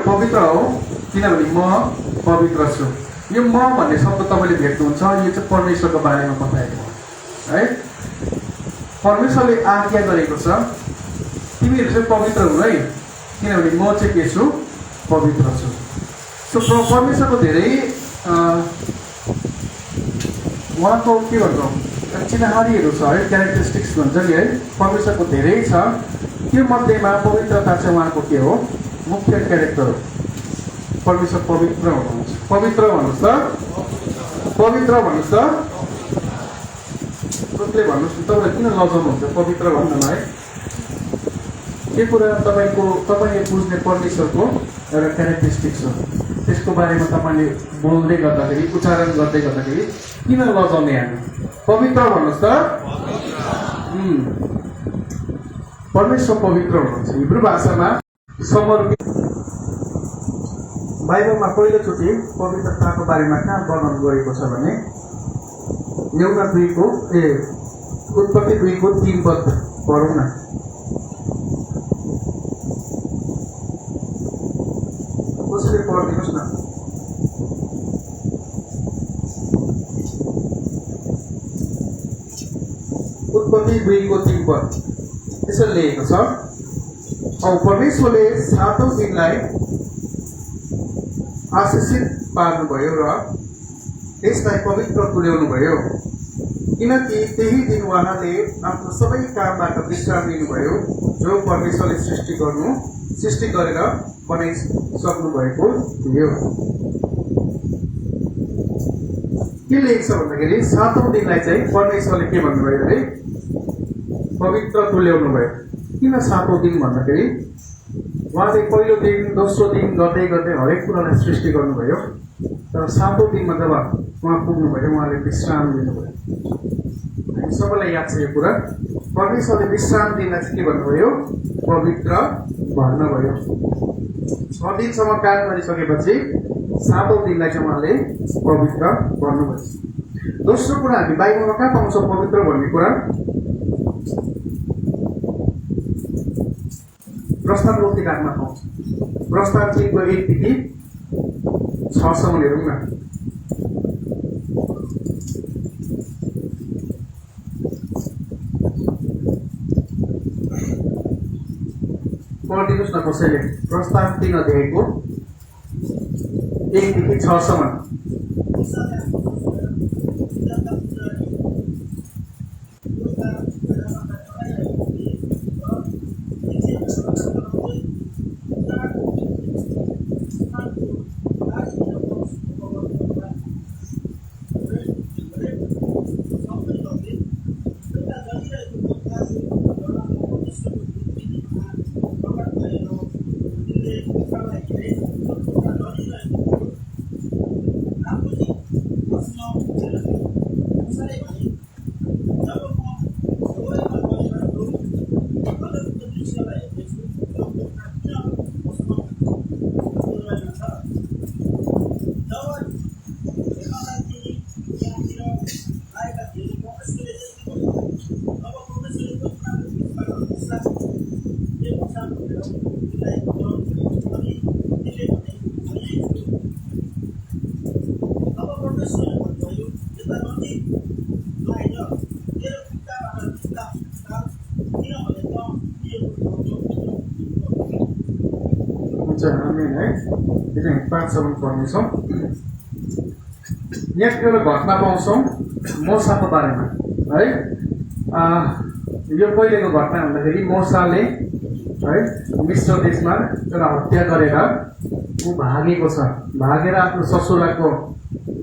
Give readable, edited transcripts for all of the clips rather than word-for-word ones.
पवित्र हो किनभने म पवित्र छु। यो म भन्ने शब्द तपाईँले भेट्नुहुन्छ, यो चाहिँ परमेश्वरको बारेमा बताएको हो है। परमेश्वरले आज्ञा गरेको छ तिमीहरू चाहिँ पवित्र हुनु है, किनभने म चाहिँ के छु, पवित्र छु। सो परमेश्वरको धेरै उहाँको के भन्छौँ चिन्हारीहरू छ है, क्यारेक्टरिस्टिक्स भन्छ नि है, परमेश्वरको धेरै छ। त्यो मध्येमा पवित्रता चाहिँ उहाँको के हो, मुख्य क्यारेक्टर हो। परमेश्वर पवित्र हुनुहुन्छ। पवित्र भन्नुहोस् त, पवित्र भन्नुहोस् त। कसले भन्नुहोस् न, तपाईँले किन लजाउनुहुन्छ पवित्र भन्नलाई? के कुरा तपाईँले बुझ्ने परमेश्वरको एउटा क्यारेक्टरिस्टिक्स हो, त्यसको बारेमा तपाईँले बोल्दै गर्दाखेरि, उच्चारण गर्दै गर्दाखेरि किन लजाउने? हामी पवित्र भन्नुहोस् त। परमेश्वर पवित्र हुनुहुन्छ। हिब्रू भाषामा समर्पित। बाइबलमा पहिलोचोटि पवित्रताको बारेमा कहाँ वर्णन गरेको छ भने उत्पत्ति 2को 3 पद पढौँ न। कसरी पढिदिनुहोस् न। उत्पत्ति 2को 3 पद यसरी लेखेको छ, औ परमेश्वरले 7औं दिनलाई आशीषित पार्नुभयो र त्यसलाई पवित्र तुल्याउनु भयो, किनकि त्यही दिन उहाँले आफ्नो सबै कामबाट विश्राम लिनुभयो जो परमेश्वरले सृष्टि गरेर बनाइसक्नु भएको थियो। के लेख्छ भन्दाखेरि 7औं दिनलाई चाहिँ परमेश्वरले के भन्नुभयो अरे, पवित्र तुल्याउनु भयो। किन 7औं दिन भन्दाखेरि उहाँले पहिलो दिन दोस्रो दिन गर्दै गर्दै हरेक कुरालाई सृष्टि गर्नुभयो, तर 7औं दिनमा जब उहाँ पुग्नुभयो उहाँले विश्राम लिनुभयो। सबैलाई याद छ यो कुरा। परमेश्वरले विश्राम दिनलाई चाहिँ के भन्नुभयो, पवित्र भन्नुभयो। 6 दिनसम्म काम गरिसकेपछि 7औं दिनलाई चाहिँ उहाँले पवित्र भन्नुभयो। दोस्रो कुरा हामी बाइबलमा कहाँ पाउँछौँ पवित्र भन्ने कुरा? प्रस्ताव किताबमा पाउँछ। प्रस्ताव 3को 1 देखि 6 सम्म हेरौँ न। पढिदिनुहोस् न कसैले। प्रस्ताव 3 अध्यायको 1 देखि 6 सम्म। है 5 सम्म पढ्नेछौँ। यहाँ एउटा घटना पाउँछौँ मोसाको बारेमा है। यो पहिलेको घटना भन्दाखेरि मोसाले है मिस्र देशमा एउटा हत्या गरेर ऊ भागेको छ। भागेर आफ्नो ससुराको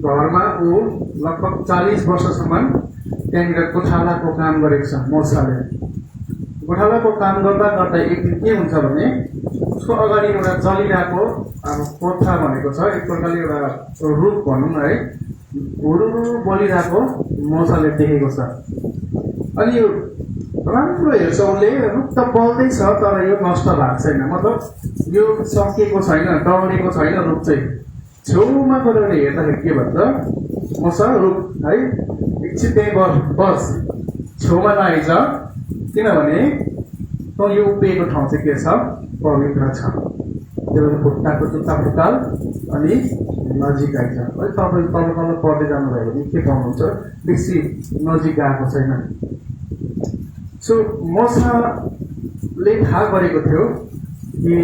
घरमा ऊ लगभग 40 वर्षसम्म त्यहाँनिर गोठालाको काम गरेको छ मोसाले। गोठालाको काम गर्दा गर्दा एक दिन के हुन्छ भने उसको अगाडि एउटा जलिरहेको अब पोथा भनेको छ, एक प्रकारले एउटा रूप भनौँ न है, हुरुरु बोलिरहेको मोसाले देखेको छ। अनि यो राम्रो हेर्छ उसले, रुख त बल्दैछ तर यो नष्ट भएको छैन, मतलब यो सकिएको छैन, डढेको छैन रुख चाहिँ। छेउमा गएर हेर्दाखेरि के भन्छ, मोसा रुख है एकछिन त्यही बस छेउमा नआइज, किनभने त यो उभिएको ठाउँ चाहिँ के छ, पवित्र छ। त्यो खुट्टाको जुत्ता फुकाल अनि नजिक आइज है। तपाईँ तल पढ्दै जानुभयो भने के पाउनुहुन्छ, बेसी नजिक आएको छैन। सो मोसाले थाहा गरेको थियो कि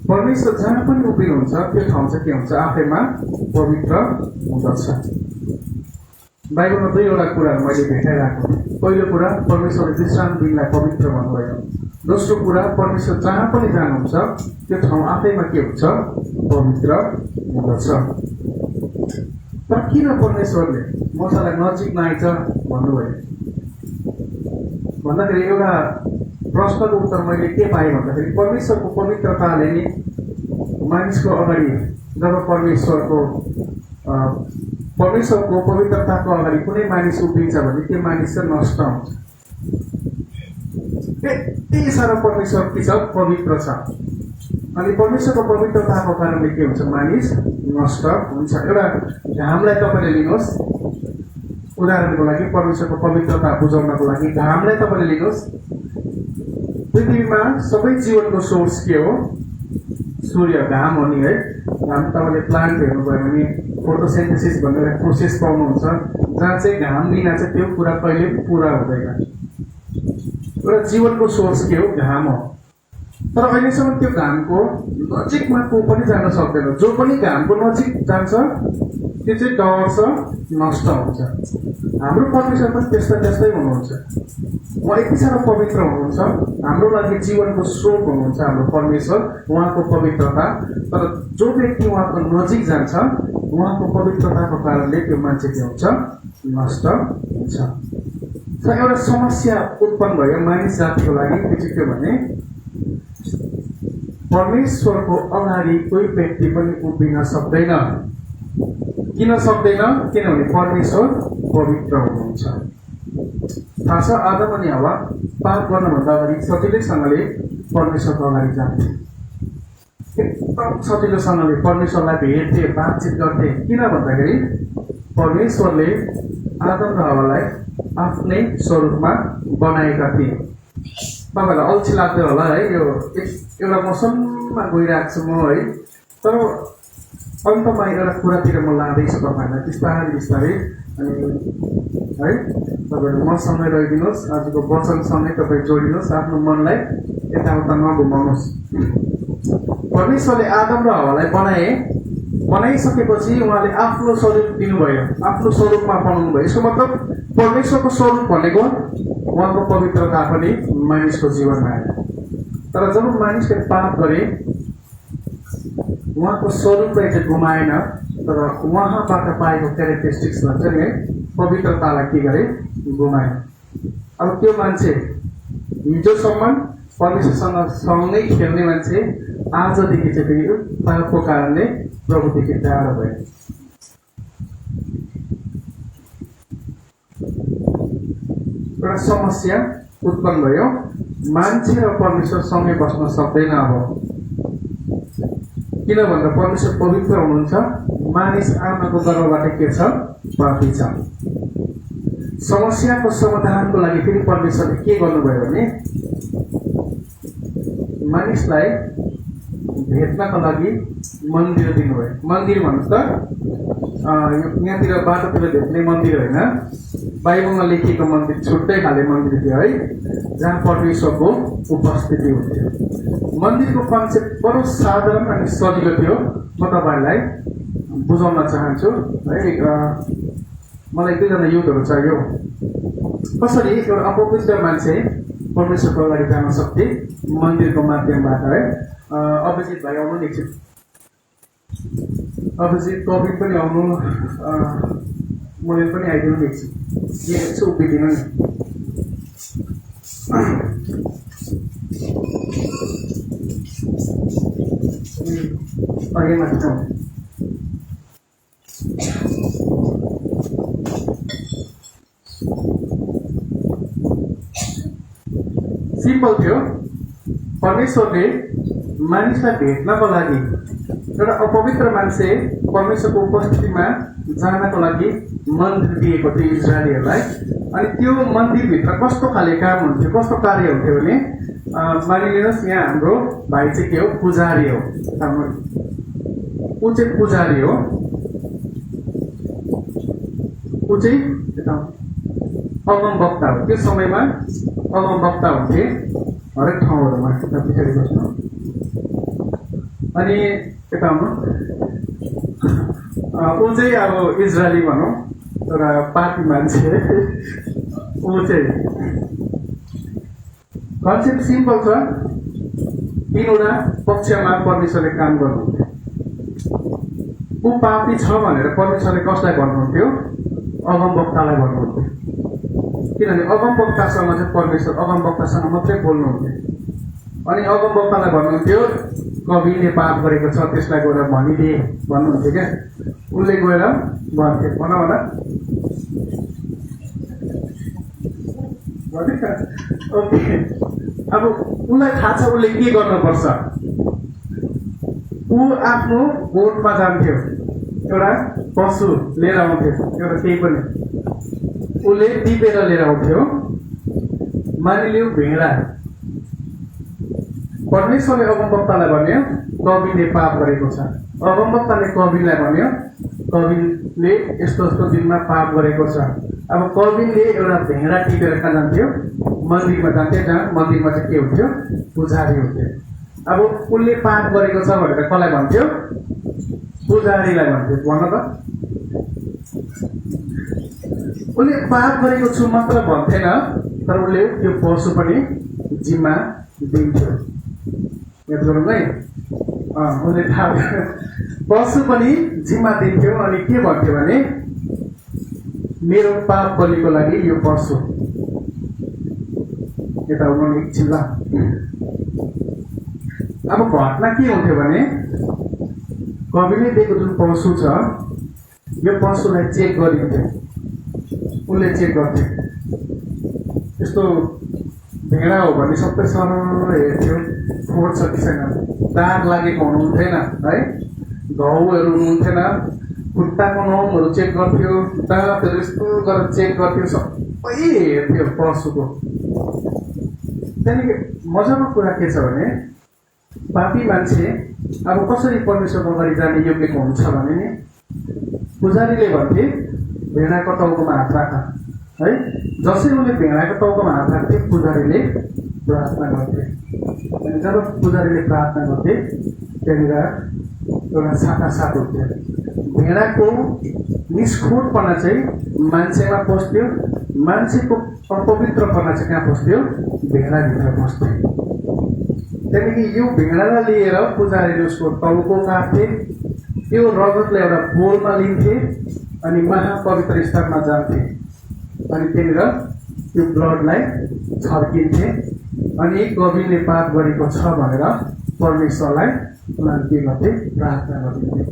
परमेश्वर जहाँ पनि उभिनुहुन्छ त्यो ठाउँ चाहिँ के हुन्छ, आफैमा पवित्र हुँदछ। बाइबलमा दुईवटा कुराहरू मैले भेटाइरहेको। पहिलो कुरा, परमेश्वरले विश्राम दिनलाई पवित्र भन्नुभयो। दोस्रो कुरा, परमेश्वर जहाँ पनि जानुहुन्छ त्यो ठाउँ आफैमा के हुन्छ, पवित्र हुँदछ। तर किन परमेश्वरले मोसालाई नजिक नआइज भन्नुभयो भन्दाखेरि एउटा प्रश्नको उत्तर मैले के पाएँ भन्दाखेरि परमेश्वरको पवित्रताले नि मानिसको अगाडि जब परमेश्वरको पवित्रताको अगाडि कुनै मानिस उभिन्छ भने त्यो मानिस चाहिँ नष्ट हुन्छ। यति साह्रो परमेश्वर के छ, पवित्र छ। अनि परमेश्वरको पवित्रताको कारणले के हुन्छ, मानिस नष्ट हुन्छ। एउटा घामलाई तपाईँले लिनुहोस्, उदाहरणको लागि परमेश्वरको पवित्रता बुझाउनको लागि घामलाई तपाईँले लिनुहोस्। पृथ्वीमा सबै जीवनको सोर्स के हो, सूर्य, घाम हो नि है। घाम तपाईँले प्लान्ट हेर्नुभयो भने फोटोसिन्थेसिस भनेर प्रोसेस पाउनुहुन्छ, जहाँ चाहिँ घाम बिना चाहिँ त्यो कुरा कहिले पुरा हुँदैन। एउटा जीवनको सोर्स के हो, घाम हो। तर अहिलेसम्म त्यो घामको नजिकमा को पनि जान सक्दैन। जो पनि घामको नजिक जान्छ त्यो चाहिँ डढ्छ, नष्ट हुन्छ। हाम्रो परमेश्वर पनि त्यस्तै हुनुहुन्छ। उहाँ यति साह्रो पवित्र हुनुहुन्छ, हाम्रो लागि जीवनको स्रोत हुनुहुन्छ हाम्रो परमेश्वर, उहाँको पवित्रता। तर जो व्यक्ति उहाँको नजिक जान्छ उहाँको पवित्रताको कारणले त्यो मान्छे के हुन्छ, नष्ट हुन्छ। र एउटा समस्या उत्पन्न भयो मानिस जातिको लागि। त्यो चाहिँ के भने परमेश्वरको अगाडि कोही व्यक्ति पनि उभिन सक्दैन। किन सक्दैन? किनभने परमेश्वर पवित्र हुनुहुन्छ। थाहा छ, आदम अनि हवा पाप गर्नुभन्दा अगाडि सजिलैसँगले परमेश्वरको अगाडि जान्थे, एकदम सजिलोसँगले परमेश्वरलाई भेट्थे, बातचित गर्थे। किन भन्दाखेरि परमेश्वरले आदम र हवालाई आफ्नै स्वरूपमा बनाएका थिए। तपाईँलाई अल्छी लाग्दैन होला है, यो एउटा मौसममा गइरहेको छु म है। तर अन्तमा एउटा कुरातिर म लाँदैछु तपाईँहरूलाई बिस्तारै बिस्तारै। अनि है, तपाईँहरू मसँगै रहिदिनुहोस्, आजको वचनसँगै तपाईँ जोडिनुहोस्, आफ्नो मनलाई यताउता नघुमाउनुहोस्। परमेश्वरले आदम र हवालाई बनाइसकेपछि उहाँले आफ्नो स्वरूप दिनुभयो, आफ्नो स्वरूपमा बनाउनु भयो। यसको मतलब परमेश्वरको स्वरूप भनेको उहाँको पवित्रता पनि मानिसको जीवनमा आयो। तर जब मानिसले पाप गरे उहाँको स्वरूपलाई चाहिँ गुमाएन, तर उहाँबाट पाएको क्यारेक्टरिस्टिक्समा चाहिँ है पवित्रतालाई के गरे, गुमाए। अब त्यो मान्छे हिजोसम्म परमेश्वरसँग सँगै खेल्ने मान्छे आजदेखि चाहिँ फेरि पापको कारणले प्रभुदेखि टाढो भयो। एउटा समस्या उत्पन्न भयो, मान्छे र परमेश्वर सँगै बस्न सक्दैन। अब किन भन्दा परमेश्वर पवित्र हुनुहुन्छ, मानिस आमाको गर्भबाट के छ, पापी छ। समस्याको समाधानको लागि फेरि परमेश्वरले के गर्नुभयो भने मानिसलाई भेट्नको लागि मन्दिर दिनुभयो। मन्दिर भन्नुहोस् त, यहाँतिर बाटोतिर भेट्ने मन्दिर होइन, बाइबलमा लेखिएको मन्दिर छुट्टै खाले मन्दिर थियो है, जहाँ परमेश्वरको उपस्थिति हुन्थ्यो। मन्दिरको कन्सेप्ट बडो साधारण अनि सजिलो थियो। म तपाईँहरूलाई बुझाउन चाहन्छु है। मलाई दुईजना युथहरू चाहियो, कसरी एउटा अपवित्र मान्छे परमेश्वरको अगाडि जान सक्थे मन्दिरको माध्यमबाट है। अभिजित भाइ आउनु नि एकछिन, अभिजित कविर पनि आउनु, मैले पनि आइदिनु नि एकछिन, यसो उभिदिनु नि। अघि माथि सिम्पल थियो। परमेश्वरले मानिसलाई भेट्नको लागि एउटा अपवित्र मान्छे परमेश्वरको उपस्थितिमा जानको लागि मन्दिर दिएको थियो इजरायलीहरूलाई। अनि त्यो मन्दिरभित्र कस्तो खाले काम हुन्थ्यो, कस्तो कार्य हुन्थ्यो भने मानिलिनुहोस् यहाँ हाम्रो भाइ चाहिँ के हो, पुजारी हो। ऊ चाहिँ पुजारी हो, ऊ चाहिँ अगमवक्ता हो। त्यो समयमा अगमवक्ता हुन्थे हरेक ठाउँहरूमा। पछाडि बस्नु। अनि यता आउनु। ऊ चाहिँ अब इजरायली भनौँ, एउटा पापी मान्छे। ऊ चाहिँ कन्सेप्ट सिम्पल छ, तीनवटा पक्षमा परमेश्वरले काम गर्नुहुन्थ्यो। ऊ पापी छ भनेर परमेश्वरले कसलाई भन्नुहुन्थ्यो, अगमवक्तालाई भन्नुहुन्थ्यो। किनभने अगमवक्तासँग चाहिँ परमेश्वर अगमवक्तासँग मात्रै बोल्नुहुन्थ्यो। अनि अगमवक्तालाई भन्नुहुन्थ्यो, कविले पाप गरेको छ त्यसलाई गएर भनिदे भन्नुहुन्थ्यो क्या। उसले गएर भन्थ्यो, भन होला। ओके, अब उसलाई थाहा छ उसले के गर्नुपर्छ। ऊ आफ्नो गोठमा जान्थ्यो, एउटा पशु लिएर आउँथ्यो, एउटा केही पनि उसले टिपेर लिएर आउँथ्यो। मानिलियो भेडा, परमेश्वरले अगमवक्तालाई भन्यो कविले पाप गरेको छ। अगमवक्ताले कविलाई भन्यो कविले यस्तो यस्तो दिनमा पाप गरेको छ। अब कविले एउटा भेडा टिपेर कहाँ जान्थ्यो, मन्दिरमा जान्थ्यो, जहाँ मन्दिरमा चाहिँ के हुन्थ्यो, पुजारी हुन्थ्यो। अब उसले पाप गरेको छ भनेर कसलाई भन्थ्यो, पुजारीलाई भन्थ्यो। भन त, उसले पाप गरेको छु मात्र भन्थेन, तर उसले त्यो पशु पनि जिम्मा दिन्थ्यो। याद गरौँ है, उसले पशु पनि जिम्मा दिन्थ्यो। अनि के भन्थ्यो भने, मेरो पाप बलिको लागि यो पशु। यता उनीहरूले एकछिन ल। अब घटना के हुन्थ्यो भने, कविले दिएको जुन पशु छ यो पशुलाई चेक गरिन्थ्यो। उसले चेक गर्थ्यो, यस्तो भेडा हो भने सबै सरल हेर्थ्यो, फोहोर छ कि छैन, दाग लागेको हुनुहुन्थेन है, घाउहरू हुनुहुन्थेन, खुट्टाको नौमहरू चेक गर्थ्यो, दाँतहरू यस्तो गरेर चेक गर्थ्यो, सबै हेर्थ्यो पशुको। त्यहाँदेखि मजाको कुरा के छ भने, पापी मान्छे अब कसरी परमेश्वरको अगाडि जाने योग्यको हुन्छ भने नि, पुजारीले भन्थे भेडाको टाउकोमा हात राख है। जसरी उसले भेडाको टाउकोमा हात राख्थे पुजारीले प्रार्थना गर्थे। अनि जब पुजारीले प्रार्थना गर्थे त्यहाँनिर एउटा छाता साथ हुन्थ्यो। भेडाको निष्ठुरपना चाहिँ मान्छेमा पस्थ्यो, मान्छेको अपवित्रपना चाहिँ कहाँ पस्थ्यो, भेडाभित्र पस्थ्यो। त्यहाँदेखि यो भेडालाई लिएर पुजारीले उसको टाउको काट्थे, त्यो रगतलाई एउटा बोलमा लिन्थे अनि महापवित्र स्थानमा जान्थे। अनि त्यहाँनिर त्यो ब्लडलाई छर्किन्थे। अनि कविले पाप गरेको छ भनेर परमेश्वरलाई के गर्थे, प्रार्थना गरिन्थे।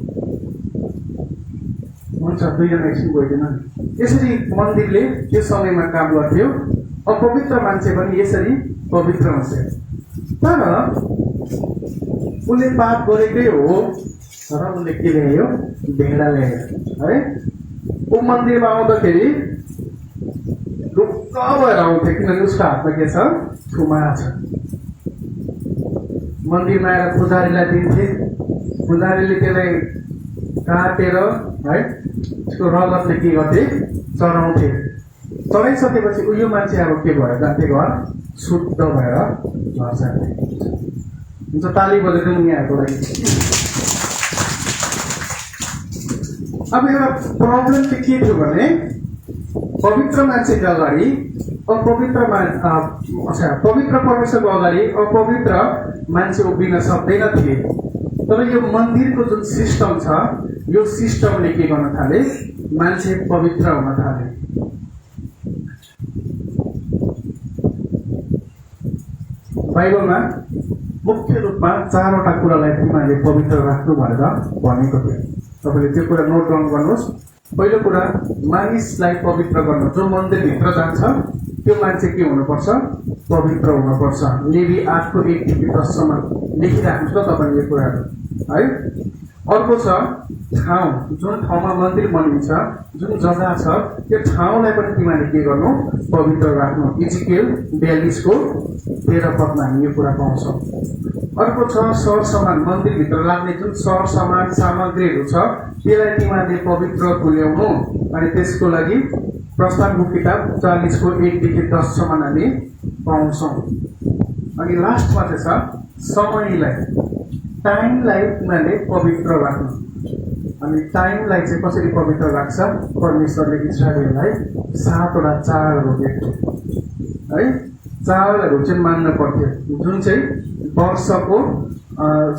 हुन्छ, दुईजना एकछिन गइदिनु नि। यसरी मन्दिरले त्यो समयमा काम गर्थ्यो। अपवित्र मान्छे पनि यसरी पवित्र हुन्छ। तर उसले पाप गरेकै हो, तर उसले के ल्यायो, भेडा ल्यायो है। ऊ मन्दिरमा आउँदाखेरि ढुक्क भएर आउँथ्यो, किनभने उसको हातमा के छ, थुमा छ। मन्दिरमा आएर पुजारीलाई दिन्थे, पुजारीले त्यसलाई काटेर है उसको रगतले के गर्थे, चढाउँथे। चढाइसकेपछि उयो मान्छे अब के भएर जान्थे, घर शुद्ध भएर घर जान्थे। हुन्छ, ताली बजाइदिउँ यहाँहरूको लागि। अब एउटा प्रब्लम चाहिँ के थियो भने, पवित्र मान्छेको अगाडि पवित्र परमेश्वरको अगाडि अपवित्र मान्छे उभिन सक्दैन थिए। तर यो मन्दिरको जुन सिस्टम छ, यो सिस्टमले के गर्न थाले, मान्छे पवित्र हुन थाले। बाइबलमा मुख्य रूपमा 4वटा कुरालाई तिमीहरूले पवित्र राख्नु भनेर भनेको थियो। तपाईँले त्यो कुरा नोट डाउन गर्नुहोस्। पहिलो कुरा, मानिसलाई पवित्र गर्नु। जो मन्दिरभित्र जान्छ त्यो मान्छे के हुनुपर्छ, पवित्र हुनुपर्छ। लेवी 8:1-10 लेखिराख्नुहोस् ल तपाईँले यो कुराहरू है। अर्को छ ठाउँ, जुन ठाउँमा मन्दिर बनिन्छ, जुन जग्गा छ त्यो ठाउँलाई पनि तिमीले के गर्नु, पवित्र राख्नु। इजिकेल 42 13 पदमा हामी यो कुरा पाउँछौँ। अर्को छ सरसामान, मन्दिरभित्र लाग्ने जुन सरसामान सामग्रीहरू छ त्यसलाई तिमीले पवित्र तुल्याउनु। अनि त्यसको लागि प्रस्थानको किताब 40 1 देखि 10 सम्म हामी पाउँछौँ। अनि लास्टमा चाहिँ छ समयलाई, टाइमलाई तिमीले पवित्र राख्नु। अनि टाइमलाई चाहिँ कसरी पवित्र राख्छ, परमेश्वरले इस्राएललाई 7वटा चाडहरू दिएको है, चाडहरू चाहिँ मान्न पर्थ्यो, जुन चाहिँ वर्षको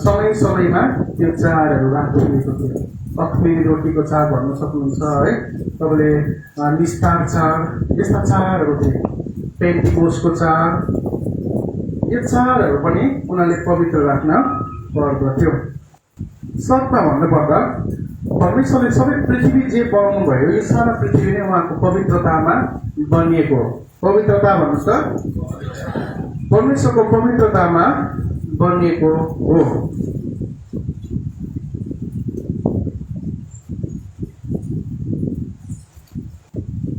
समय समयमा त्यो चाडहरू राखिएको थियो। अखमेरी रोटीको चाड भन्न सक्नुहुन्छ है, तपाईँले निस्तार चाड, यस्ता चाडहरू थिए। पेन्टिकोस्टको चाड, यो चाडहरू पनि उनीहरूले पवित्र राख्न पर्दथ्यो। सत्य भन्नुपर्दा परमेश्वरले सबै पृथ्वी जे बनाउनु भयो यो सारा पृथ्वी नै उहाँको पवित्रतामा बनिएको हो। पवित्रता भन्नुहोस् त, परमेश्वरको पवित्रतामा बनिएको हो।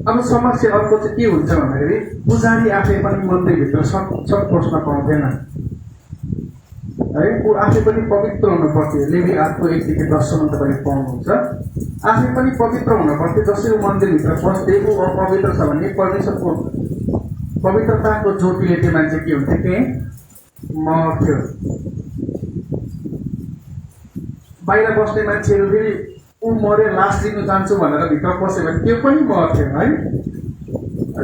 अब समस्या अर्को चाहिँ के हुन्छ भन्दाखेरि पुजारी आफै पनि मन्दिरभित्र सब पस्न पाउँदैन है, ऊ आफै पनि पवित्र हुनु पर्थ्यो। लेवी 8 1 देखि 10 सम्म तपाईँले पाउनुहुन्छ। आफै पनि पवित्र हुनु पर्थ्यो। जसरी मन्दिरभित्र पस्थे ऊ अपवित्र छ भने परमेश्वरको पवित्रताको ज्योतिले त्यो मान्छे के हुन्थ्यो, त्यही मर्थ्यो। बाहिर बस्ने मान्छेहरू फेरि ऊ मऱ्यो लास लिनु जान्छु भनेर भित्र पस्यो भने त्यो पनि मर्थ्यो है।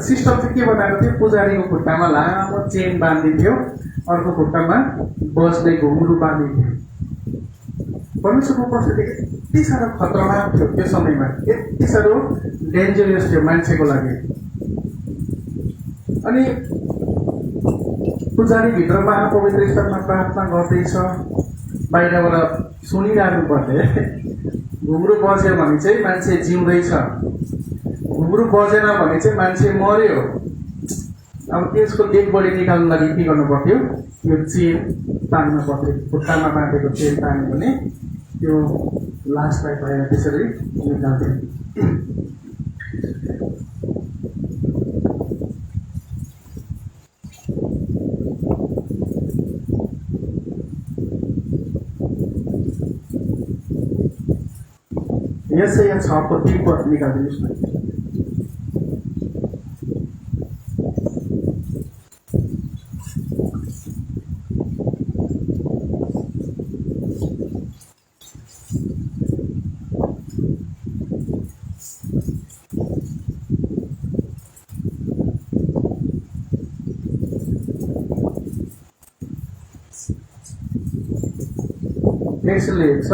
सिस्टम चाहिँ के बनाएको थियो, पुजारीको खुट्टामा लामो चेन बाँधिन्थ्यो, अर्को खुट्टामा बस्दै घुम्रू बाँधिन्थ्यो। परमेश्वरको उपस्थिति यति साह्रो खतरनाक थियो त्यो समयमा, यति साह्रो डेन्जरस थियो मान्छेको लागि। अनि पुजारी भित्र महापवित्र स्थानमा प्रार्थना गर्दैछ, बाहिरबाट सुनिरहनु पर्ने। घुम्रू बज्यो भने चाहिँ मान्छे जिउँदैछ, घुम्रू बजेन भने चाहिँ मान्छे मर्यो। अब त्यसको डेड बडी निकाल्नु लागि के गर्नु पर्थ्यो, यो चेन तान्नु पर्थ्यो। खुट्टामा बाँधेको चेन तान्यो भने त्यो लासलाई बाहिर त्यसरी निकाल्थ्यो। यसै यहाँ 6 पद निकालिदिनुहोस् न। यसले छ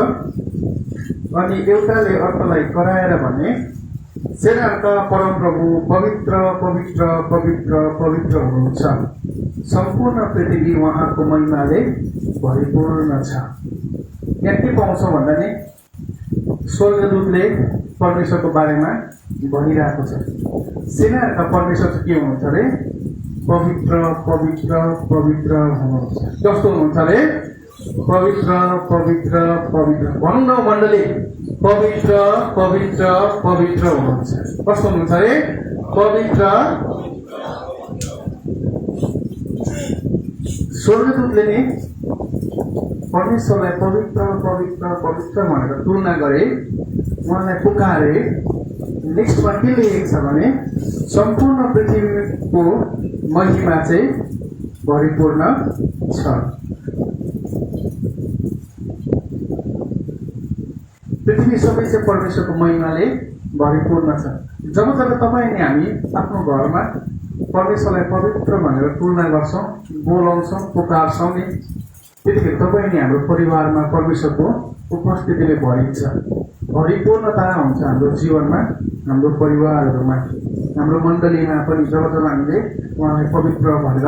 अनि एउटाले अर्कालाई कराएर भने, सेनाका परमप्रभु पवित्र पवित्र पवित्र पवित्र हुनुहुन्छ, सम्पूर्ण पृथ्वी उहाँको महिमाले भरिपूर्ण छ। यहाँ के पाउँछौँ भन्दा नि स्वर्गदूतले परमेश्वरको बारेमा भनिरहेको छ। सेनाका परमेश्वर चाहिँ के हुनुहुन्छ अरे, पवित्र पवित्र पवित्र हुनुहुन्छ। कस्तो हुनुहुन्छ अरे, पवित्र पवित्र पवित्र। भनौँ न मण्डली, पवित्र पवित्र पवित्र हुनुहुन्छ। कस्तो हुनुहुन्छ अरे, पवित्र। स्वर्गदूतले नि परमेश्वरलाई पवित्र पवित्र पवित्र भनेर तुलना गरे, उहाँलाई पुकारे। नेक्स्टमा के लेखेको छ भने, सम्पूर्ण पृथ्वीको महिमा चाहिँ भरिपूर्ण छ। पृथ्वी सबै चाहिँ परमेश्वरको महिमाले भरिपूर्ण छ। जब जब तपाईँ अनि हामी आफ्नो घरमा परमेश्वरलाई पवित्र भनेर तुलना गर्छौँ, बोलाउँछौँ, पुकार्छौँ नि, त्यतिखेर तपाईँ अनि हाम्रो परिवारमा परमेश्वरको उपस्थितिले भरिन्छ। भरिपूर्णता हुन्छ हाम्रो जीवनमा, हाम्रो परिवारहरूमा, हाम्रो मण्डलीमा पनि जब जब हामीले उहाँलाई पवित्र भनेर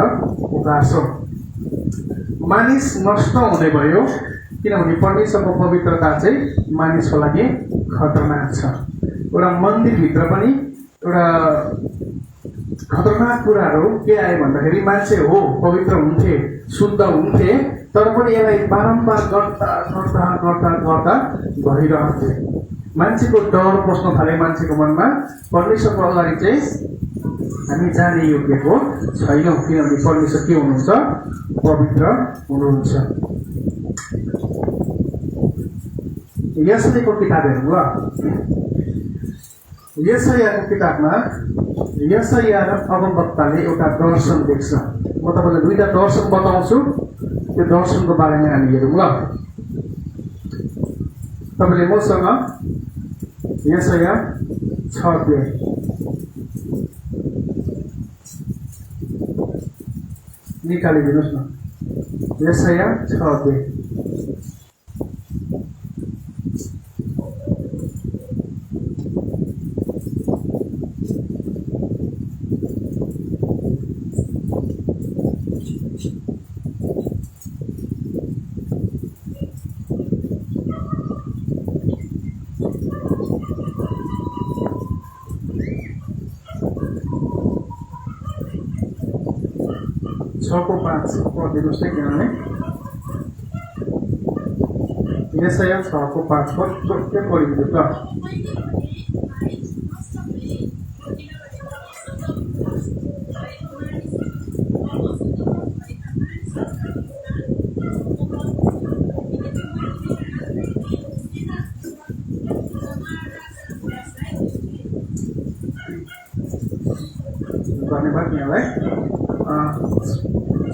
पुकार्छौँ। मानिस नष्ट हुने भयो किनभने परमेश्वरको पवित्रता चाहिँ मानिसको लागि खतरनाक छ। एउटा मन्दिरभित्र पनि एउटा खतरनाक कुराहरू के आयो भन्दाखेरि मान्छे हो पवित्र हुन्थे, शुद्ध हुन्थे, तर पनि यसलाई बारम्बार गर्दा गर्दा गर्दा गर्दा भइरहन्थे। मान्छेको डर पस्न थाले मान्छेको मनमा, परमेश्वरको अगाडि चाहिँ हामी जाने योग्यको छैनौँ, किनभने परमेश्वर के हुनुहुन्छ? पवित्र हुनुहुन्छ। यशायाको किताब हेरौँ ल। यशायाको किताबमा यशाया र अगमवक्ताले एउटा दर्शन देख्छ। म तपाईँलाई दुईटा दर्शन बताउँछु, त्यो दर्शनको बारेमा हामी हेरौँ ल। तपाईँले मसँग यशाया 6 अध्याय निकालिदिनुहोस् न। यशाया 6 अध्याय छको 5 पढिदिनुहोस् है, किनभने यशाया 6को 5 के पढिदिनुहोस् ल। धन्यवाद यहाँलाई।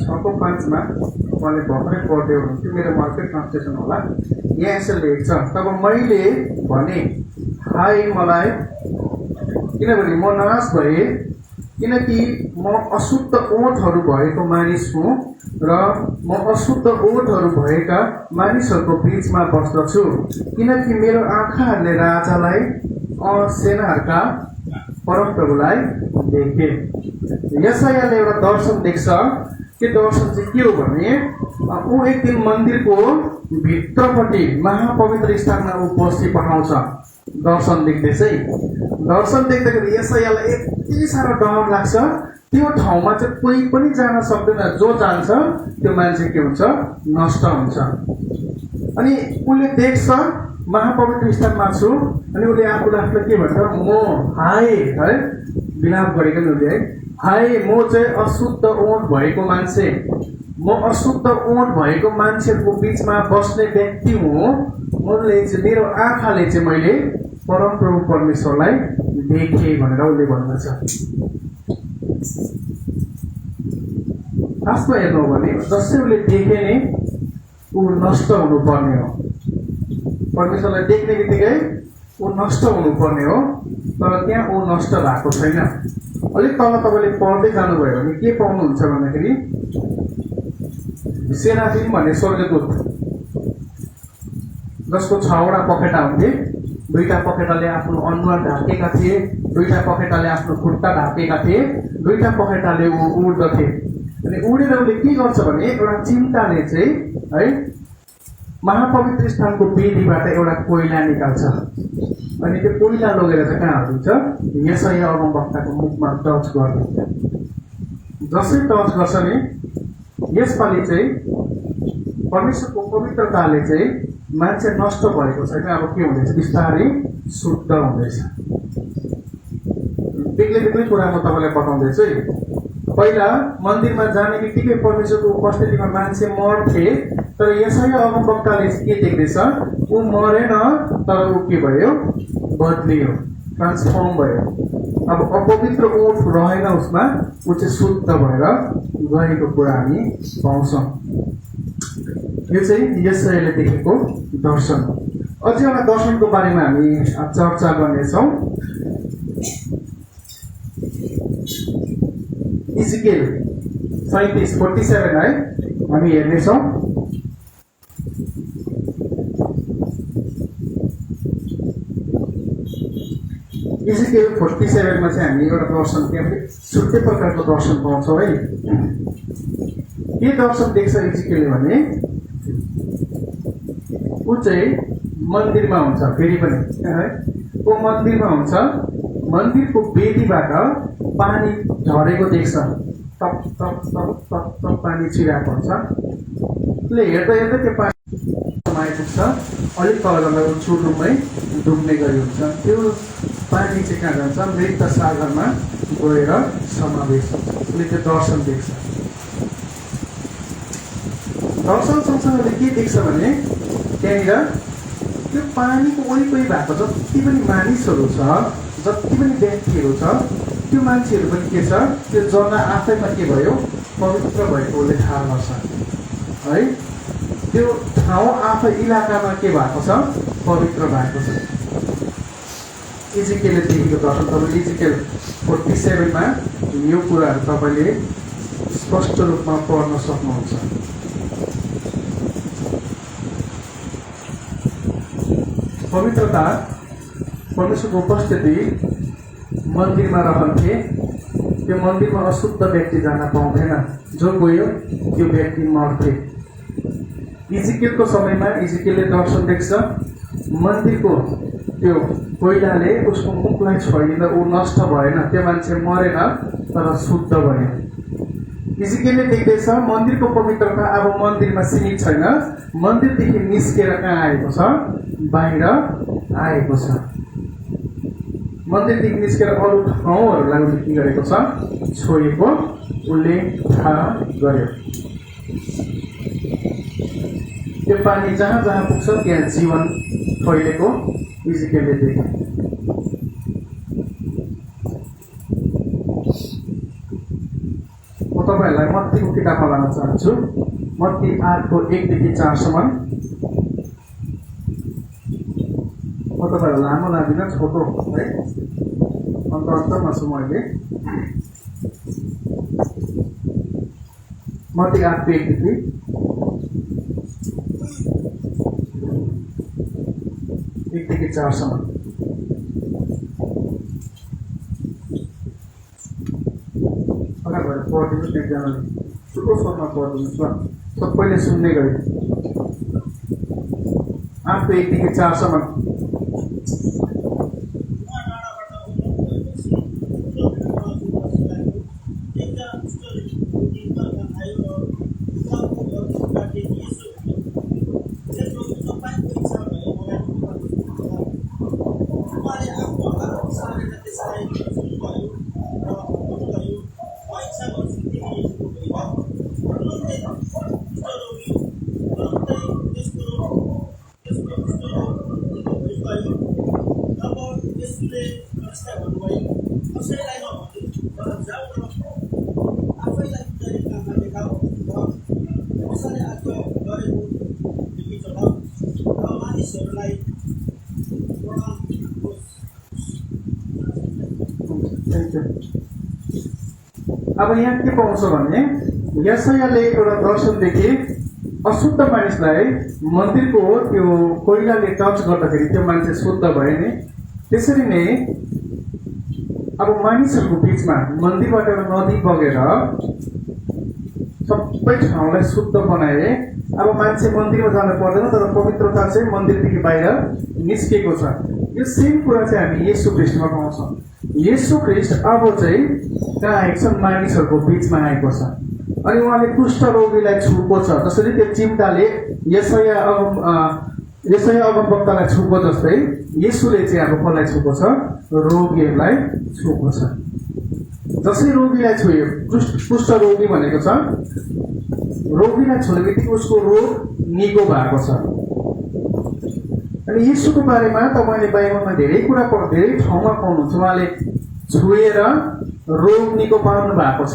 6को 5 मा उहाँले भर्खरै पढ्दै हुनुहुन्थ्यो, मेरो अर्कै ट्रान्सलेसन होला। यहाँ यसरी लेख्छ, तब मैले भने हाय मलाई, किनभने म नाश भए, किनकि म अशुद्ध ओठहरू भएको मानिस हुँ र म अशुद्ध ओठहरू भएका मानिसहरूको बिचमा बस्दछु, किनकि मेरो आँखाहरूले राजालाई सेनाहरूका परमप्रभुलाई देखे। यशायाले एउटा दर्शन देख्छ। त्यो दर्शन चाहिँ के हो भने, ऊ एक दिन मन्दिरको भित्रपट्टि महापवित्र स्थानमा ऊ बस्ती पठाउँछ। दर्शन देख्दै चाहिँ दर्शन देख्दाखेरि यशायालाई यति साह्रो डर लाग्छ, त्यो ठाउँमा चाहिँ कोही पनि जान सक्दैन, जो जान्छ त्यो मान्छे के हुन्छ? नष्ट हुन्छ। अनि उसले देख्छ महापवित्र स्थानमा छु, अनि उसले आफूलाई के भन्छ? म हाय है विलाप गरेको उसले है, हाय म चाहिँ अशुद्ध ओठ भएको मान्छे, म अशुद्ध ओठ भएको मान्छेहरूको बिचमा बस्ने व्यक्ति हुँ। उसले चाहिँ मेरो आँखाले चाहिँ मैले परमप्रभु परमेश्वरलाई देखेँ भनेर उसले भन्दछ। खासमा हेर्नु हो भने जसै उसले देखे नि ऊ नष्ट हुनुपर्ने हो। परमेश्वरलाई देख्ने बित्तिकै ऊ नष्ट हुनुपर्ने हो, तर त्यहाँ ऊ नष्ट भएको छैन। अलिक तल तपाईँले पढ्दै जानुभयो भने के पाउनुहुन्छ भन्दाखेरि, सेराफिम भन्ने स्वर्गदूत जसको 6वटा पखेटा हुन्थे, 2टा पखेटाले आफ्नो अनुहार ढाकेका थिए, 2टा पखेटाले आफ्नो खुट्टा ढाकेका थिए, 2टा पखेटाले ऊ उड्दथे। अनि उडेर उसले के गर्छ भने, एउटा चिन्ताले चाहिँ है महापवित्र स्थानको वेदीबाट एउटा कोइला निकाल्छ। अनि त्यो कोइला लगेर चाहिँ कहाँ हालिदिन्छ? यशाया अगमवक्ताको मुखमा टच गरिदिन्छ। जसै टच गर्छ नि, यसपालि चाहिँ परमेश्वरको पवित्रताले चाहिँ मान्छे नष्ट भएको छैन। अब के हुँदैछ? बिस्तारै शुद्ध हुँदैछ। बेग्लै बेग्लै कुरा म तपाईँलाई बताउँदैछु है। पहिला मन्दिरमा जाने बित्तिकै परमेश्वरको उपस्थितिमा मान्छे मर्थे, तर यशाया अगमवक्ताले के देख्दैछ? ऊ मरेन, तर ऊ के भयो? बदलियो, ट्रान्सफर्म भयो। अब अपवित्र ओठ रहेन उसमा, ऊ चाहिँ शुद्ध भएर गएको कुरा हामी पाउँछौँ। यो चाहिँ यशायाले देखेको दर्शन। अझै एउटा दर्शनको बारेमा हामी चर्चा गर्नेछौँ। इजिकेल 47 है हामी हेर्नेछौँ। इजिकेल 47 मा चाहिँ हामी एउटा दर्शन छुट्टै प्रकारको दर्शन पाउँछौँ है। के दर्शन देख्छ इजिकेलले भने, ऊ चाहिँ मन्दिरमा हुन्छ, फेरि पनि है ऊ मन्दिरमा हुन्छ। मन्दिरको वेदीबाट पानी झरेको देख्छ, top top top top top पानी छिराएको हुन्छ। ले हेर्दा हेर्दै त्यो पानी आइपुग्छ अलिक तल जाँदा चुडुमै डुब्ने गरी हुन्छ त्यो पानी चाहिँ कहाँ जान्छ मृत सागरमा गएर समावेश हुन्छ उसले त्यो दर्शन देख्छ दर्शन सँगसँगले के देख्छ भने त्यहाँनिर त्यो पानीको वरिपरि भएको जति पनि मानिसहरू छ जति पनि व्यक्तिहरू छ त्यो मान्छेहरू पनि के छ त्यो जग्गा आफैमा के भयो पवित्र भएको उसले थाहा गर्छ है त्यो ठाउँ आफै इलाकामा के भएको छ पवित्र भएको छ इजिकेलले देखेको दर्शन तपाईँ इजिकेल 47 मा यो कुराहरू तपाईँले स्पष्ट रूपमा पढ्न सक्नुहुन्छ पवित्रता परमेश्वरको उपस्थिति मन्दिरमा रहन्थे त्यो मन्दिरमा अशुद्ध व्यक्ति जान पाउँदैन जो गयो त्यो व्यक्ति मर्थे इजिकेलको समयमा इजिकेलले दर्शन देख्छ मन्दिरको त्यो कोइलाले उसको मुखलाई छोइदिँदा ऊ नष्ट भएन त्यो मान्छे मरेन तर शुद्ध भयो इजिकेलले देख्दैछ मन्दिरको पवित्रता अब मन्दिरमा सीमित छैन मन्दिरदेखि निस्केर कहाँ आएको छ बाहिर आएको छ मन्दिरदेखि निस्केर अरू ठाउँहरूलाई उसले के गरेको छ छोएको उसले थाहा गर्यो त्यो पानी जहाँ जहाँ पुग्छ त्यहाँ जीवन फैलेको इजिकेलले देख्यो म तपाईँहरूलाई मत्तीको किताबमा लान चाहन्छु मत्ती 8को 1 देखि 4 सम्म म तपाईँहरूलाई लामो लादिनँ छोटो है अन्तमा छु मैले मत्ती 8को 1 देखि 1 देखि 4 सम्म अगाडि भएर पढिदिनुहोस् एकजनाले ठुलो स्वरमा पढिदिनुहोस् ल सबैले सुन्ने गरी 8को 1 देखि 4 सम्म अब यहाँ के पाउँछ भने यशायाले एउटा दर्शन देखे अशुद्ध मानिसलाई मन्दिरको त्यो कोइलाले टच गर्दाखेरि त्यो मान्छे शुद्ध भयो नि त्यसरी नै अब मानिसहरूको बिचमा मन्दिरबाट एउटा नदी बगेर सबै ठाउँलाई शुद्ध बनाए अब मान्छे मन्दिरमा जानु पर्दैन तर पवित्रता चाहिँ मन्दिरदेखि बाहिर निस्केको छ यो सेम कुरा चाहिँ हामी येशू ख्रीष्टमा पाउँछौँ येशू ख्रीष्ट अब चाहिँ कहाँ आएको छ मानिसहरूको बिचमा आएको छ अनि उहाँले कुष्ठ रोगीलाई छुको छ जसरी त्यो चिम्टाले यशाया अगमवक्तालाई छुको जस्तै येशूले चाहिँ अब कसलाई छुको छ रोगीहरूलाई छुको छ जसरी रोगीलाई छोयो कुष्ठ रोगी भनेको छ रोगीलाई छोड्ने बित्तिकै उसको रोग निको भएको छ अनि येशूको बारेमा तपाईँले बाइबलमा धेरै ठाउँमा पाउनुहुन्छ उहाँले छुएर रोग निको पाउनु भएको छ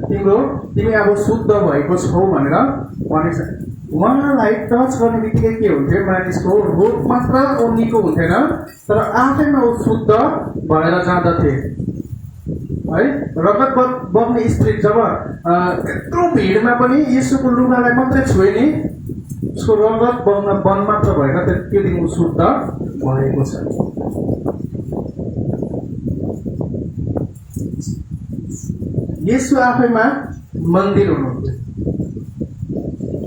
तिमी अब शुद्ध भएको छौ भनेर भनेको छ उहाँलाई टच गर्ने बित्तिकै के हुन्थ्यो मानिसको रोग मात्र निको हुन्थेन तर आफैमा ऊ शुद्ध भएर जाँदथे है रगत बग्ने स्त्री जब यत्रो भिडमा पनि येशूको लुगालाई मात्रै छोए नि उसको रगत बन मात्र भएर त्यो दिन शुद्ध भएको छ येशू आफैमा मन्दिर हुनुहुन्थ्यो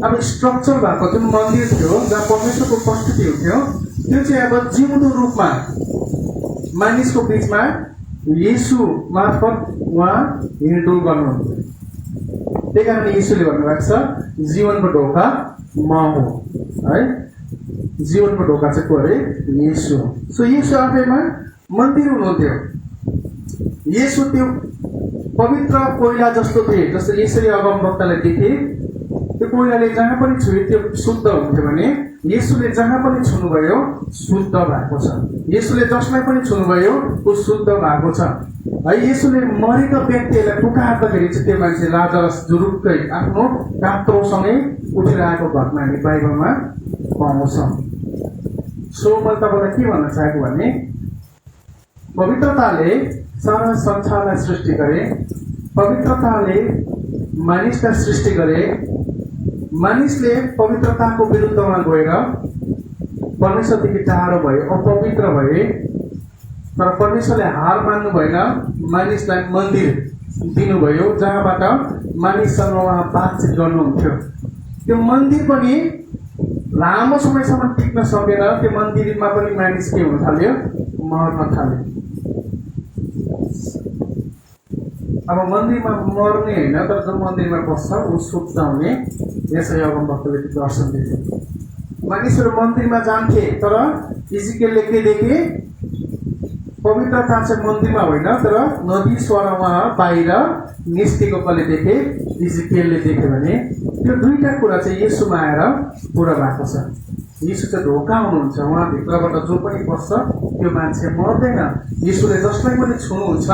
अब स्ट्रक्चर भएको जुन मन्दिर थियो जहाँ परमेश्वरको उपस्थिति हुन्थ्यो त्यो चाहिँ अब जिउँदो रूपमा मानिसको बिचमा येशू मार्फत उहाँ हिँडडुल गर्नुहुन्थ्यो त्यही कारण यीशुले भन्नुभएको छ जीवनको ढोका म हो है। जीवनको ढोका चाहिँ को अरे? यीशु। सो यीशु आफैमा मन्दिर हुनुहुन्थ्यो। यीशु त्यो पवित्र कोइला जस्तो थिए, जस्तो यीशुले अगमवक्तालाई देखे त्यो कोइलाले जहाँ पनि छुए त्यो शुद्ध हुन्थ्यो भने यीशुले जहाँ पनि छुनुभयो शुद्ध भएको छ। यीशुले जसलाई पनि छुनुभयो ऊ शुद्ध भएको छ है। यीशुले मरेका व्यक्तिहरूलाई पुकार्दाखेरि चाहिँ त्यो मान्छे लाजरस जुरुक्कै आफ्नो कात्रोसँगै उठेर आएको घटना हामी बाइबलमा पाउँछौँ। सो मैले तपाईँलाई के भन्न चाहेको भने पवित्रताले सारा संसारलाई सृष्टि गरे, पवित्रताले मानिसलाई सृष्टि गरे। मानिसले पवित्रताको विरुद्धमा गएर परमेश्वरदेखि टाढो भयो, अपवित्र भए। तर परमेश्वरले हार मान्नु भएन, मानिसलाई मन्दिर दिनुभयो जहाँबाट मानिससँग उहाँ बातचित गर्नुहुन्थ्यो। त्यो मन्दिर पनि लामो समयसम्म टिक्न सकेन। त्यो मन्दिरमा पनि मानिस के हुन थाल्यो? मर्न थाल्यो। अब मन्दिरमा मर्ने होइन, तर जो मन्दिरमा बस्छ ऊ शुद्ध हुने यसै अगमवक्ताले दर्शन दिए। मानिसहरू मन्दिरमा जान्थे, तर इजिकेलले के देखे? पवित्रता चाहिँ मन्दिरमा होइन तर नदी स्वरमा बाहिर निस्केको कसले देखे? इजिकेलले देख्यो भने त्यो दुईटा कुरा चाहिँ यीशुमा आएर पुरा भएको छ। यीशु चाहिँ ढोका हुनुहुन्छ, उहाँ भित्रबाट जो पनि पस्छ त्यो मान्छे मर्दैन। यीशुले जसलाई पनि छुनुहुन्छ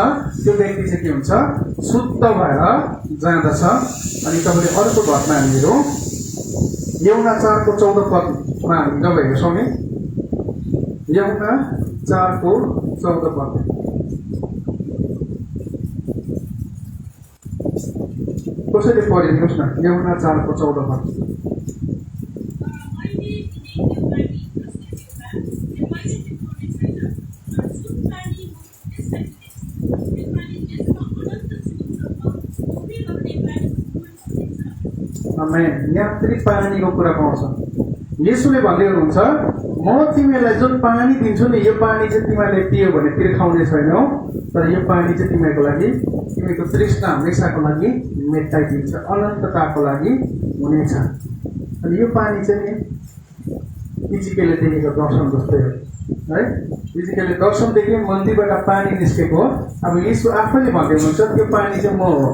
त्यो व्यक्ति चाहिँ के हुन्छ? शुद्ध भएर जाँदछ। अनि तपाईँले अर्को घटना हामीहरू यूहन्ना 4:14 हामी जब हेर्छौँ नि, यूहन्ना 4:14 कसैले पढिदिनुहोस् न। यूहन्ना 4:14 यहाँ फेरि पानीको कुरा पाउँछ। यीशुले भन्दै हुनुहुन्छ म तिमीहरूलाई जुन पानी दिन्छु नि यो पानी चाहिँ तिमीहरूले पियो भने तिर्खाउने छैनौ, तर यो पानी चाहिँ तिमीहरूको लागि तिमीको तृष्णा हमेसाको लागि मेटाइदिन्छ, अनन्तताको लागि हुनेछ। अनि यो पानी चाहिँ नि इजिकेलले देखेको दर्शन जस्तै हो है। इजिकेलले दर्शन देखे मन्दिरबाट पानी निस्केको। अब यीशु आफैले भन्दै हुनुहुन्छ त्यो पानी चाहिँ म हो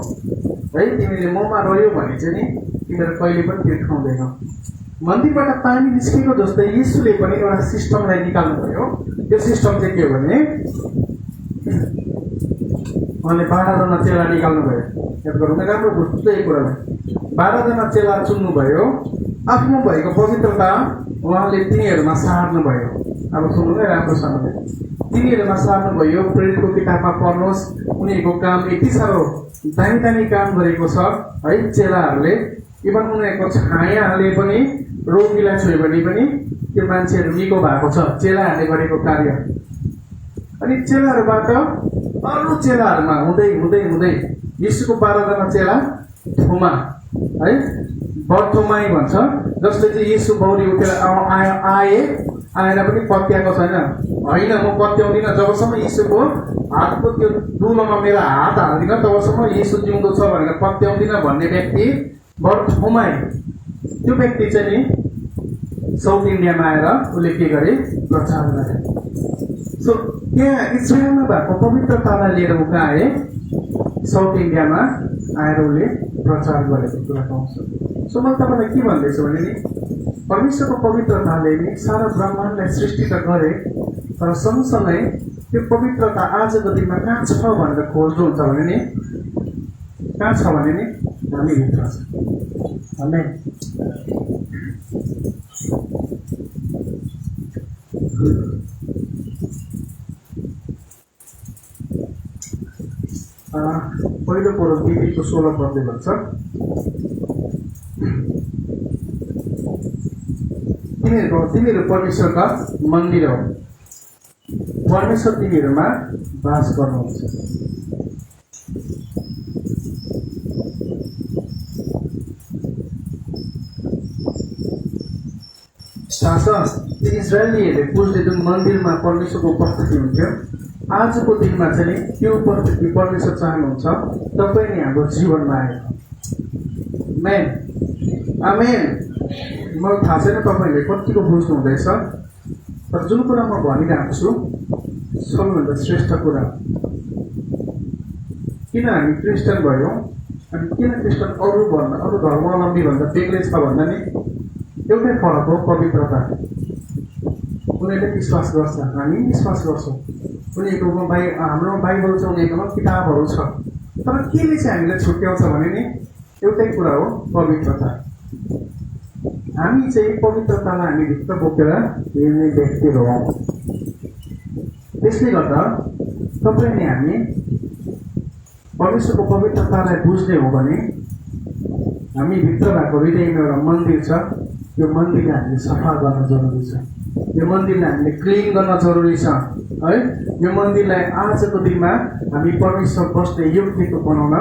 है। तिमीले ममा रह्यो भने चाहिँ नि तिमीहरू कहिले पनि तिर्खाउँदैनौ। मन्दिरबाट पानी निस्केको जस्तै यीशुले पनि एउटा सिस्टमलाई निकाल्नु भयो। त्यो सिस्टम चाहिँ के हो भने उहाँले 12जना चेला निकाल्नु भयो। याद गरौँ न, राम्रो बुझ्नु यही कुरालाई। 12जना चेला चुन्नुभयो। आफ्नो भएको पवित्रता उहाँले तिनीहरूमा सार्नुभयो। अब सुन्नु नै राम्रोसँगले, तिनीहरूमा सार्नुभयो। प्रेरितको किताबमा पढ्नुहोस्, उनीहरूको काम यति साह्रो दामी दामी काम गरेको छ है चेलाहरूले। इभन उनीहरूको छायाले पनि रोगीलाई छोयो भने पनि त्यो मान्छेहरू निको भएको छ, चेलाहरूले गरेको कार्य। अनि चेलाहरूबाट अरू चेलाहरूमा हुँदै हुँदै हुँदै यीशुको 12जना चेला थोमा है, बर्थोमाई भन्छ, जसले चाहिँ यीशु बौरी उठेर आएर पनि पत्याएको छैन। होइन म पत्याउँदिनँ जबसम्म यीशुको हातको त्यो दुलोमा मेरो हात हाल्दिनँ तबसम्म यीशु जिउँदो छ भनेर पत्याउँदिनँ भन्ने व्यक्ति बर्थोमाई। त्यो व्यक्ति चाहिँ नि साउथ इन्डियामा आएर उसले के गरे? प्रचार गरे। सो त्यहाँ इजरायलमा भएको पवित्रतालाई लिएर उता आए, साउथ इन्डियामा आएर उसले प्रचार गरेको कुरा पाउँछ। सो मैले तपाईँलाई के भन्दैछु भने नि परमेश्वरको पवित्रताले नि सारा ब्रह्माण्डलाई सृष्टि त गरे, तर सँगसँगै त्यो पवित्रता आजको दिनमा कहाँ छ भनेर खोज्नुहुन्छ भने नि कहाँ छ भने नि हामी भित्र छ। आमेन। पहिलो कुरो 2:16 भन्छ, तिमीहरू परमेश्वरका मन्दिर हो, परमेश्वर तिमीहरूमा बास गर्नुहुन्छ। इजरायलीहरूले पुज्ने जुन मन्दिरमा परमेश्वरको उपस्थिति हुन्थ्यो, आजको दिनमा चाहिँ त्यो उपस्थिति परमेश्वर चाहनुहुन्छ तपाईँ नि हाम्रो जीवनमा आएको। मेन आमेन। मलाई थाहा छैन तपाईँहरूले कतिको बुझ्नु हुँदैछ, तर जुन कुरा म भनिरहेको छु सबैभन्दा श्रेष्ठ कुरा। किन हामी क्रिस्चियन भयौँ अनि किन क्रिस्चियन अरू धर्मावलम्बी भन्दा बेग्लै छ भन्दा नि एउटै फरक हो, पवित्रता। उनीहरूले विश्वास गर्छ, हामी विश्वास गर्छौँ। उनीहरूकोमा हाम्रोमा बाइबल छ, उनीहरूकोमा किताबहरू छ, तर केले चाहिँ हामीलाई छुट्याउँछ भने नि एउटै कुरा हो, पवित्रता। हामी चाहिँ पवित्रतालाई हामी भित्र बोकेर हिँड्ने व्यक्तिहरू हौँ। त्यसले गर्दा तपाईँ हामी परमेश्वरको पवित्रतालाई बुझ्ने हो भने हामी भित्र भएको हृदयमा एउटा मन्दिर छ, यो मन्दिरलाई हामीले सफा गर्न जरुरी छ, यो मन्दिरलाई हामीले क्लिन गर्न जरुरी छ है। यो मन्दिरलाई आजको दिनमा हामी परमेश्वर बस्ने योग्यको बनाउन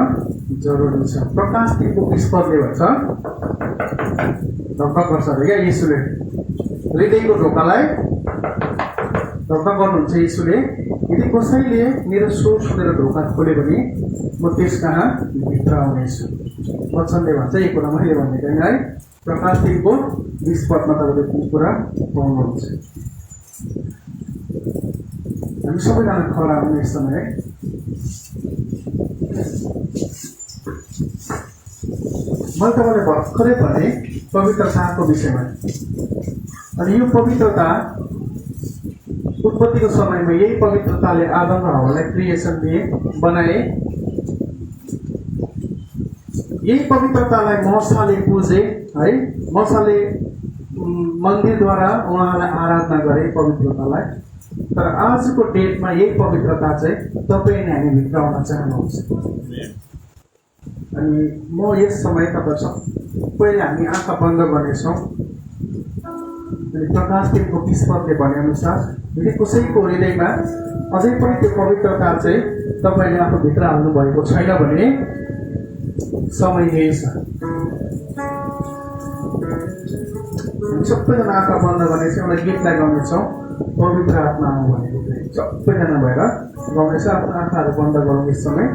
जरुरी छ। प्रकाश 3:20 भन्छ ढक्का गर्छ अरे क्या यीशुले, हृदयको ढोकालाई ढक्का गर्नुहुन्छ यीशुले। यदि कसैले मेरो स्वर सुनेर ढोका खोल्यो भने म त्यस कहाँ भित्र आउनेछु। वचनले भन्छ, यो कुरा मैले भनेको होइन है। प्रकाश 3:20 तपाईँले कुन कुरा पाउनुहुन्छ। हामी सबैजना खडा हुने समय है। मैले तपाईँलाई भर्खरै भने पवित्रताको विषयमा, अनि यो पवित्रता उत्पत्तिको समयमा यही पवित्रताले आदम र हव्वालाई क्रिएसन दिए, बनाए। यही पवित्रतालाई मूसाले बुझे है। मूसाले मन्दिरद्वारा उहाँलाई आराधना गरे पवित्रतालाई। तर आजको डेटमा यही पवित्रता चाहिँ तपाईँ हामी भित्र आउन चाहनुहुन्छ। अनि म यस समय तपाईँ सबैले हामी आँखा बन्द गर्नेछौँ। अनि प्रकाश 3:20 भने अनुसार यदि कसैको हृदयमा अझै पनि त्यो पवित्रता चाहिँ तपाईँले आफूभित्र हाल्नु भएको छैन भने समय यही छ। हामी सबैजना आँखा बन्द गर्नेछौँ, एउटा गीतलाई गाउनेछौँ, पवित्र आत्मा आउँ भनेको सबैजना भएर गाउनेछ। आफ्नो आँखाहरू बन्द गरौँ यस समय।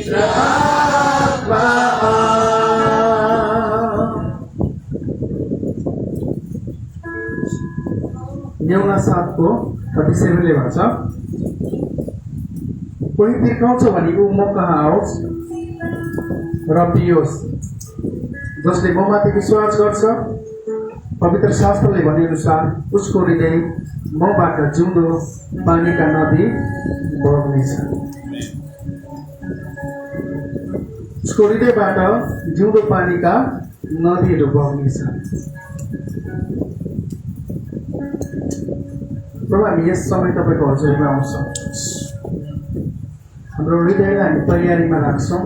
पवित्र आत्मा न्यूना 7को 37 ले भन्छ कोही बिर्काउँछ भने ऊ म कहाँ आओस् र पियोस् जसले ममाथि विश्वास गर्छ पवित्र शास्त्रले भनेअनुसार उसको हृदय मबाट जिउँदो पानीका नदी बग्नेछ उसको हृदयबाट जिउँदो पानीका नदीहरू बग्नेछ प्रभु हामी यस समय तपाईँको हजुरमा आउँछौँ हाम्रो हृदयलाई हामी तयारीमा राख्छौँ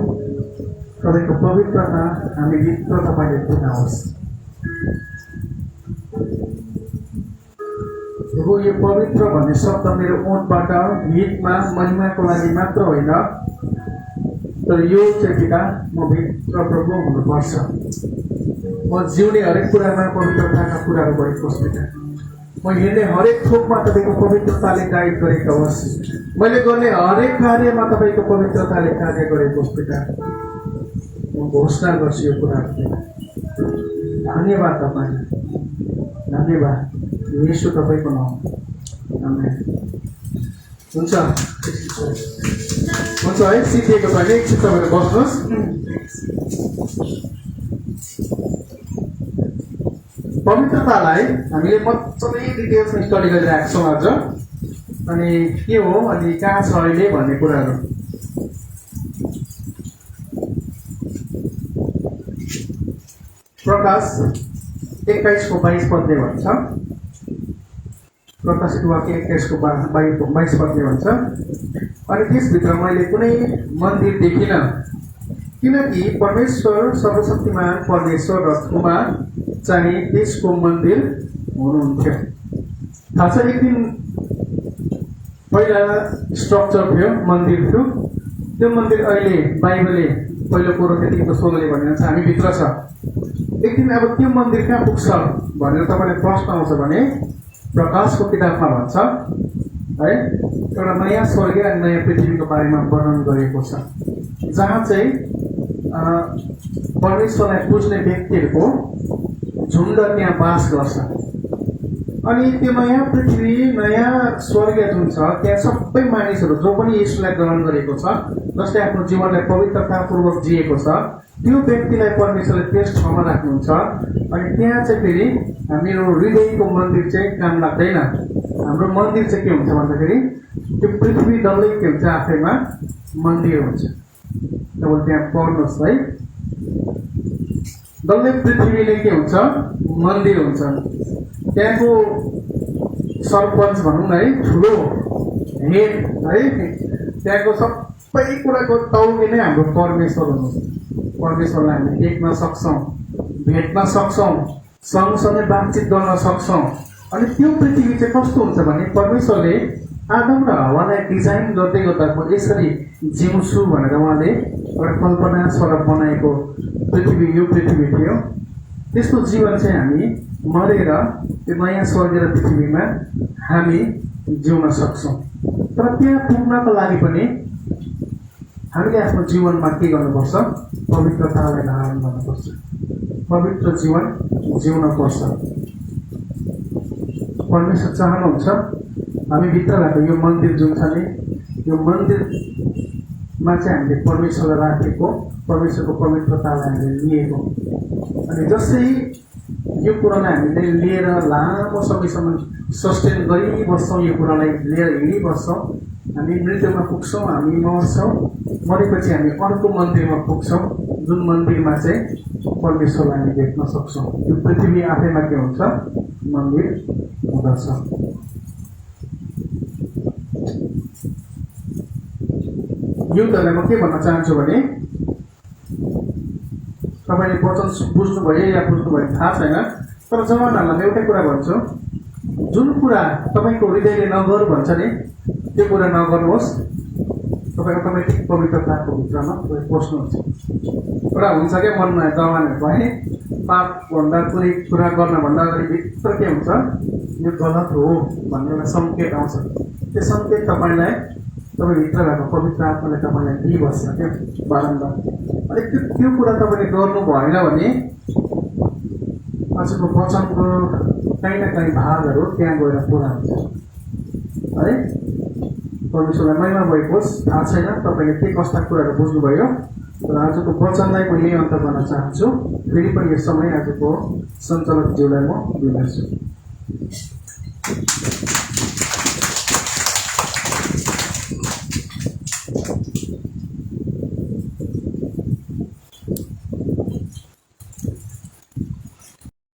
तपाईँको पवित्रता हामी भित्र तपाईँले पुर्याओस् प्रभु यो पवित्र भन्ने शब्द मेरो ओठबाट गीतमा महिमाको लागि मात्र होइन तर यो चाहिँ पिता म भित्र प्रभु हुनुपर्छ म जिउने हरेक कुरामा पवित्रताका कुराहरू भएको होस् पिता म हिँड्ने हरेक थोकमा तपाईँको पवित्रताले गाइड गरेको होस् मैले गर्ने हरेक कार्यमा तपाईँको पवित्रताले कार्य गरेको होस् पिता म घोषणा गर्छु यो कुराहरू धन्यवाद तपाईँ धन्यवाद येशू तपाईँको नाम आमेन हुन्छ हुन्छ है सिकिएको छैन एकछिन तपाईँले बस्नुहोस् पवित्रतालाई हामीले मजाले डिटेल्समा स्टडी गरिरहेको छौँ आज अनि के हो अनि कहाँ छ अहिले भन्ने कुराहरू प्रकाश 21 को 22 पदले भन्छ प्रकाशित वाक्य 21 को 22 पदले भन्छ अनि त्यसभित्र मैले कुनै मन्दिर देखिनँ किनकि परमेश्वर सर्वशक्तिमान परमेश्वर र कुमार चाहिँ त्यसको मन्दिर हुनुहुन्थ्यो थाहा छ एक दिन पहिला स्ट्रक्चर थियो मन्दिर थियो त्यो मन्दिर अहिले बाइबलले पहिलो कोरिन्थीको 16ले भनेको छ हामी भित्र छ एक दिन अब त्यो मन्दिर कहाँ पुग्छ भनेर तपाईँलाई प्रश्न आउँछ भने प्रकाशको किताबमा भन्छ है एउटा नयाँ स्वर्ग अनि नयाँ पृथ्वीको बारेमा वर्णन गरिएको छ जहाँ चाहिँ परमेश्वरलाई पुज्ने व्यक्तिहरूको झुन्ड त्यहाँ बास गर्छ अनि त्यो नयाँ पृथ्वी नयाँ स्वर्ग जुन छ त्यहाँ सबै मानिसहरू जो पनि यसलाई ग्रहण गरेको छ जसले आफ्नो जीवनलाई पवित्रतापूर्वक जिएको छ त्यो व्यक्तिलाई परमेश्वरले त्यस ठाउँमा राख्नुहुन्छ अनि त्यहाँ चाहिँ फेरि हाम्रो हृदयको मन्दिर चाहिँ काम लाग्दैन हाम्रो मन्दिर चाहिँ के हुन्छ भन्दाखेरि त्यो पृथ्वी डल्लै के हुन्छ आफैमा मन्दिर हुन्छ तपाईँ त्यहाँ पढ्नुहोस् है डल्लै पृथ्वीले के हुन्छ मन्दिर हुन्छ त्यहाँको सरपञ्च भनौँ न है ठुलो हेड है त्यहाँको सबै कुराको तौली नै हाम्रो परमेश्वर हुनुहुन्छ परमेश्वरलाई हामी देख्न सक्छौँ भेट्न सक्छौँ सँगसँगै बातचित गर्न सक्छौँ अनि त्यो पृथ्वी चाहिँ कस्तो हुन्छ भने परमेश्वरले आदम र हवालाई डिजाइन गर्दै गर्दा म यसरी जिउँछु भनेर उहाँले एउटा कल्पना स्वरूप बनाएको पृथ्वी यो पृथ्वी थियो त्यस्तो जीवन चाहिँ हामी मरेर त्यो नयाँ स्वर्ग र पृथ्वीमा हामी जिउन सक्छौँ तर त्यहाँ पुग्नको लागि पनि हामीले आफ्नो जीवनमा के गर्नुपर्छ पवित्रतालाई धारण गर्नुपर्छ पवित्र जीवन जिउनुपर्छ परमेश्वर चाहनुहुन्छ हामी भित्र भएको यो मन्दिर जुन छ नि यो मन्दिरमा चाहिँ हामीले परमेश्वरलाई राखेको परमेश्वरको पवित्रतालाई हामीले लिएको अनि जसै यो कुरालाई हामीले लिएर लामो समयसम्म सस्टेन गरिबस्छौँ यो कुरालाई लिएर हिँडिबस्छौँ हामी मृत्युमा पुग्छौँ हामी मर्छौँ मरेपछि हामी अर्को मन्दिरमा पुग्छौँ जुन मन्दिरमा चाहिँ परमेश्वरलाई हामी देख्न सक्छौँ यो पृथ्वी आफैमा के हुन्छ मन्दिर हुँदछ युद्धलाई म के भन्न चाहन्छु भने तपाईँले वचन बुझ्नुभयो या बुझ्नुभयो थाहा छैन तर जवानहरूलाई म एउटै कुरा भन्छु जुन कुरा तपाईँको हृदयले नगर भन्छ नि त्यो कुरा नगर्नुहोस् तपाईँ अटोमेटिक पवित्रताको भित्रमा पस्नुहुन्छ एउटा हुन्छ क्या मनमा जवानहरूको है पापभन्दा कुनै कुरा गर्नभन्दा अगाडि भित्र के हुन्छ यो गलत हो भन्ने एउटा सङ्केत आउँछ त्यो सङ्केत तपाईँलाई तपाईँ भित्र भएको पवित्र आत्माले तपाईँलाई दिइबस्छ क्या बारम्बार। अनि त्यो कुरा तपाईँले गर्नु भएन भने आजको वचनको कहीँ न कहीँ भागहरू त्यहाँ गएर पुरा हुन्छ है। परमेश्वरलाई महिमा भएको होस्। थाहा छैन तपाईँले के कस्ता कुराहरू बुझ्नुभयो, र आजको वचनलाई म यही अन्त गर्न चाहन्छु। फेरि पनि यस समय आजको सञ्चालकज्यूलाई म दिँदछु।